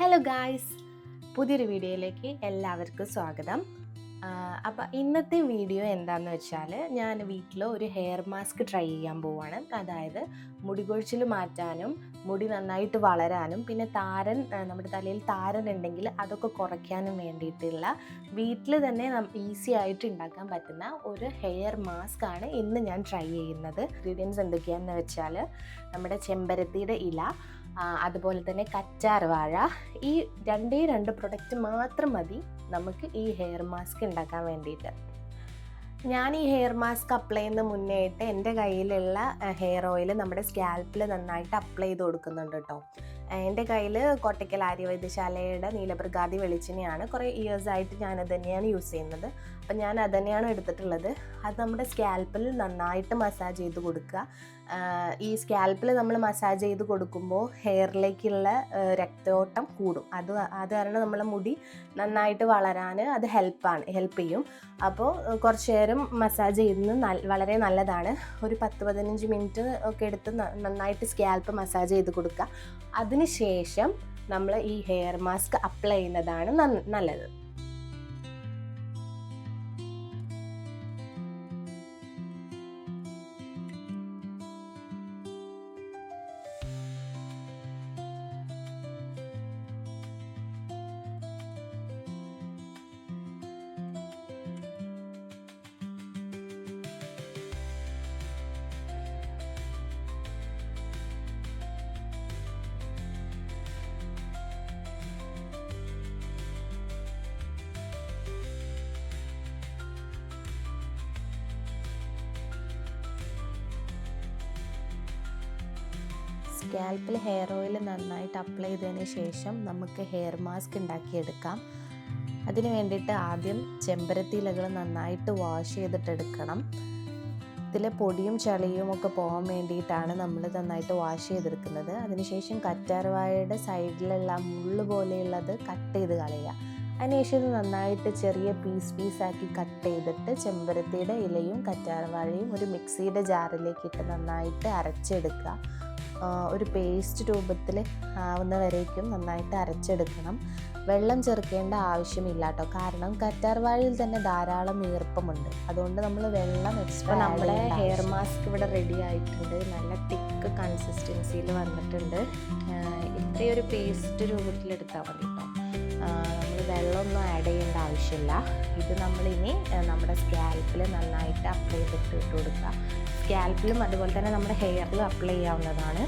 Hello guys, പുതിയൊരു വീഡിയോയിലേക്ക് എല്ലാവർക്കും സ്വാഗതം. അപ്പോൾ ഇന്നത്തെ വീഡിയോ എന്താണെന്ന് വെച്ചാൽ ഞാൻ വീട്ടിൽ ഒരു ഹെയർ മാസ്ക് ട്രൈ ചെയ്യാൻ പോവുകയാണ്. അതായത് മുടി കൊഴിച്ചിൽ മാറ്റാനും മുടി നന്നായിട്ട് വളരാനും പിന്നെ നമ്മുടെ തലയിൽ താരൻ ഉണ്ടെങ്കിൽ അതൊക്കെ കുറയ്ക്കാനും വേണ്ടിയിട്ടുള്ള വീട്ടിൽ തന്നെ ഈസി ആയിട്ട് ഉണ്ടാക്കാൻ പറ്റുന്ന ഒരു ഹെയർ മാസ്ക് ആണ് ഇന്ന് ഞാൻ ട്രൈ ചെയ്യുന്നത്. ഇൻഗ്രീഡിയൻസ് എന്തൊക്കെയാണെന്ന് വെച്ചാൽ നമ്മുടെ ചെമ്പരത്തിയുടെ ഇല, അതുപോലെ തന്നെ കറ്റാർ വാഴ, ഈ രണ്ട് പ്രൊഡക്റ്റ് മാത്രം മതി നമുക്ക് ഈ ഹെയർ മാസ്ക് ഉണ്ടാക്കാൻ വേണ്ടിയിട്ട്. ഞാൻ ഈ ഹെയർ മാസ്ക് അപ്ലൈ ചെയ്യുന്ന മുന്നേയായിട്ട് എൻ്റെ കയ്യിലുള്ള ഹെയർ ഓയിൽ നമ്മുടെ സ്കാൽപ്പിൽ നന്നായിട്ട് അപ്ലൈ ചെയ്ത് കൊടുക്കുന്നുണ്ട് കേട്ടോ. എൻ്റെ കയ്യിൽ കോട്ടയ്ക്കൽ ആര്യവൈദ്യശാലയുടെ നീലപ്രകാതി വെളിച്ചെണ്ണയാണ്. കുറേ ഇയേഴ്സായിട്ട് ഞാനത് തന്നെയാണ് യൂസ് ചെയ്യുന്നത്. അപ്പം ഞാൻ അത് തന്നെയാണ് എടുത്തിട്ടുള്ളത്. അത് നമ്മുടെ സ്കാൽപ്പിൽ നന്നായിട്ട് മസാജ് ചെയ്ത് കൊടുക്കുക. ഈ സ്കാൽപ്പിൽ നമ്മൾ മസാജ് ചെയ്ത് കൊടുക്കുമ്പോൾ ഹെയറിലേക്കുള്ള രക്തയോട്ടം കൂടും. അത് കാരണം നമ്മളെ മുടി നന്നായിട്ട് വളരാൻ അത് ഹെൽപ്പ് ചെയ്യും. അപ്പോൾ കുറച്ച് നേരം മസാജ് ചെയ്യുന്നത് വളരെ നല്ലതാണ്. ഒരു 10-15 മിനിറ്റ് ഒക്കെ എടുത്ത് നന്നായിട്ട് സ്കാൽപ്പ് മസാജ് ചെയ്ത് കൊടുക്കുക. അതിനുശേഷം നമ്മൾ ഈ ഹെയർ മാസ്ക് അപ്ലൈ ചെയ്യുന്നതാണ് നല്ലത്. സ്കാൽപ്പിൽ ഹെയർ ഓയിൽ നന്നായിട്ട് അപ്ലൈ ചെയ്തതിന് ശേഷം നമുക്ക് ഹെയർ മാസ്ക് ഉണ്ടാക്കിയെടുക്കാം. അതിന് വേണ്ടിയിട്ട് ആദ്യം ചെമ്പരത്തി ഇലകൾ നന്നായിട്ട് വാഷ് ചെയ്തിട്ടെടുക്കണം. ഇതിലെ പൊടിയും ചളിയും ഒക്കെ പോകാൻ വേണ്ടിയിട്ടാണ് നമ്മൾ നന്നായിട്ട് വാഷ് ചെയ്തെടുക്കുന്നത്. അതിനുശേഷം കറ്റാർവാഴയുടെ സൈഡിലുള്ള മുള്ള് പോലെയുള്ളത് കട്ട് ചെയ്ത് കളയുക. അതിനുശേഷം ഇത് നന്നായിട്ട് ചെറിയ പീസാക്കി കട്ട് ചെയ്തിട്ട് ചെമ്പരത്തിയുടെ ഇലയും കറ്റാർവാഴയും ഒരു മിക്സിയുടെ ജാറിലേക്ക് ഇട്ട് നന്നായിട്ട് അരച്ചെടുക്കുക. ഒരു പേസ്റ്റ് രൂപത്തിൽ ആവുന്നവരേക്കും നന്നായിട്ട് അരച്ചെടുക്കണം. വെള്ളം ചേർക്കേണ്ട ആവശ്യമില്ല കേട്ടോ, കാരണം കറ്റാർവാഴയിൽ തന്നെ ധാരാളം ഈർപ്പമുണ്ട്. അതുകൊണ്ട് നമ്മൾ വെള്ളം എക്സ്ട്രാ. നമ്മുടെ ഹെയർ മാസ്ക് ഇവിടെ റെഡി ആയിട്ടുണ്ട്. നല്ല തിക്ക് കൺസിസ്റ്റൻസിയിൽ വന്നിട്ടുണ്ട്. ഇത്രയൊരു പേസ്റ്റ് രൂപത്തിലെടുത്താൽ മതി കേട്ടോ. നമ്മൾ വെള്ളമൊന്നും ആഡ് ചെയ്യേണ്ട ആവശ്യമില്ല. ഇത് നമ്മളിനി നമ്മുടെ സ്കാൽപ്പിൽ നന്നായിട്ട് അപ്ലൈ ചെയ്തിട്ട് ഇട്ട് കൊടുക്കുക. സ്കാൽപ്പിലും അതുപോലെ തന്നെ നമ്മുടെ ഹെയറിലും അപ്ലൈ ചെയ്യാവുന്നതാണ്.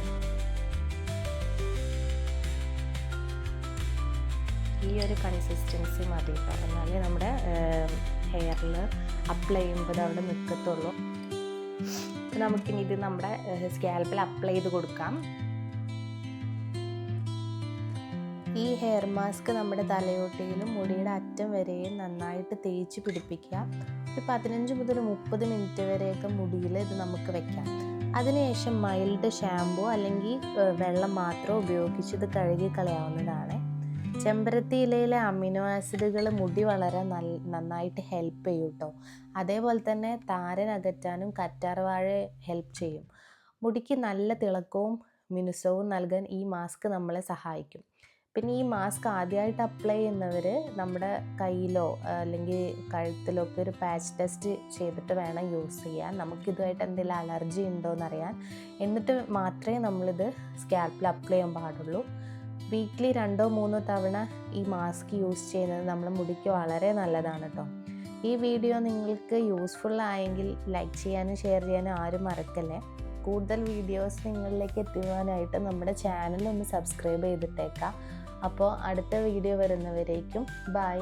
ഈ ഒരു കൺസിസ്റ്റൻസി മതി കേട്ടോ, എന്നാലേ നമ്മുടെ ഹെയറിൽ അപ്ലൈ ചെയ്യുമ്പോൾ അവിടെ നിൽക്കത്തുള്ളൂ. നമുക്കിനി ഇത് നമ്മുടെ സ്കാൽപ്പിൽ അപ്ലൈ ചെയ്ത് കൊടുക്കാം. ഈ ഹെയർ മാസ്ക് നമ്മുടെ തലയോട്ടിയിലും മുടിയുടെ അറ്റം വരെയും നന്നായിട്ട് തേച്ച് പിടിപ്പിക്കുക. ഒരു 15 മുതൽ 30 മിനിറ്റ് വരെയൊക്കെ മുടിയിൽ ഇത് നമുക്ക് വെക്കാം. അതിനുശേഷം മൈൽഡ് ഷാമ്പൂ അല്ലെങ്കിൽ വെള്ളം മാത്രം ഉപയോഗിച്ച് ഇത് കഴുകി കളയാവുന്നതാണ്. ചെമ്പരത്തി ഇലയിലെ അമിനോ ആസിഡുകൾ മുടി വളരാൻ നന്നായിട്ട് ഹെൽപ്പ് ചെയ്യും കേട്ടോ. അതേപോലെ തന്നെ താരൻ അകറ്റാനും കറ്റാർവാഴ ഹെൽപ്പ് ചെയ്യും. മുടിക്ക് നല്ല തിളക്കവും മിനുസവും നൽകാൻ ഈ മാസ്ക് നമ്മളെ സഹായിക്കും. പിന്നെ ഈ മാസ്ക് ആദ്യമായിട്ട് അപ്ലൈ ചെയ്യുന്നവർ നമ്മുടെ കയ്യിലോ അല്ലെങ്കിൽ കഴുത്തിലോ ഒക്കെ ഒരു പാച്ച് ടെസ്റ്റ് ചെയ്തിട്ട് വേണം യൂസ് ചെയ്യാൻ. നമുക്കിതുമായിട്ട് എന്തെങ്കിലും അലർജി ഉണ്ടോ എന്നറിയാൻ. എന്നിട്ട് മാത്രമേ നമ്മളിത് സ്കാൽപ്പിൽ അപ്ലൈ ചെയ്യാൻ പാടുള്ളൂ. വീക്ക്ലി 2-3 തവണ ഈ മാസ്ക് യൂസ് ചെയ്യുന്നത് നമ്മുടെ മുടിക്ക് വളരെ നല്ലതാണ് കേട്ടോ. ഈ വീഡിയോ നിങ്ങൾക്ക് യൂസ്ഫുൾ ആയെങ്കിൽ ലൈക്ക് ചെയ്യാനും ഷെയർ ചെയ്യാനും ആരും മറക്കല്ലേ. കൂടുതൽ വീഡിയോസ് നിങ്ങളിലേക്ക് എത്തുവാനായിട്ട് നമ്മുടെ ചാനൽ ഒന്ന് സബ്സ്ക്രൈബ് ചെയ്തിട്ടേക്കാം. അപ്പോൾ അടുത്ത വീഡിയോ വരുന്നവരേക്കും ബൈ.